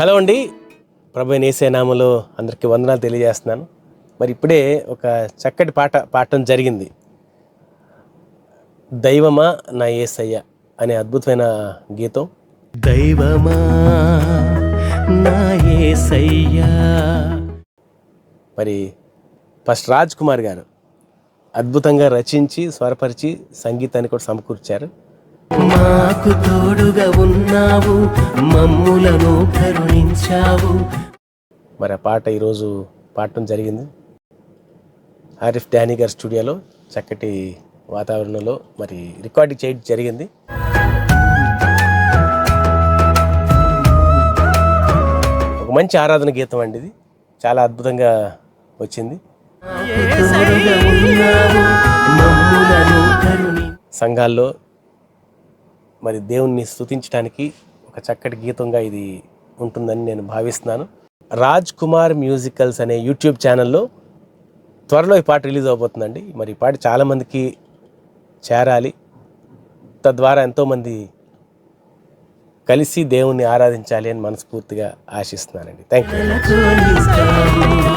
Hello అండి, ప్రభు యేసయ్య నామములో అందరికీ వందనాలు తెలియజేస్తున్నాను. మరి ఇప్పుడే ఒక చక్కటి పాట పాడటం జరిగింది. దైవమా నా యేసయ్య అనే అద్భుతమైన గీతం. దైవమా నా యేసయ్య. మరి ఫస్ట్ రాజ్ కుమార్ గారు అద్భుతంగా రచించి స్వరపరిచి సంగీతాన్ని కూడా సమకూర్చారు. మాకు తోడుగా ఉన్నావు, మమ్ములను కరుణించావు. మరి ఆ పాట ఈరోజు పాడటం జరిగింది. ఆరిఫ్ డానీ గారి స్టూడియోలో చక్కటి వాతావరణంలో మరి రికార్డింగ్ చేయడం జరిగింది. ఒక మంచి ఆరాధన గీతం అండి ఇది. చాలా అద్భుతంగా వచ్చింది. సంఘాల్లో మరి దేవుణ్ణి స్తుతించడానికి ఒక చక్కటి గీతంగా ఇది ఉంటుందని నేను భావిస్తున్నాను. రాజ్ కుమార్ మ్యూజికల్స్ అనే యూట్యూబ్ ఛానల్లో త్వరలో ఈ పాట రిలీజ్ అవబోతుందండి. మరి ఈ పాట చాలామందికి చేరాలి, తద్వారా ఎంతోమంది కలిసి దేవుణ్ణి ఆరాధించాలి అని మనస్ఫూర్తిగా ఆశిస్తున్నానండి. Thank you.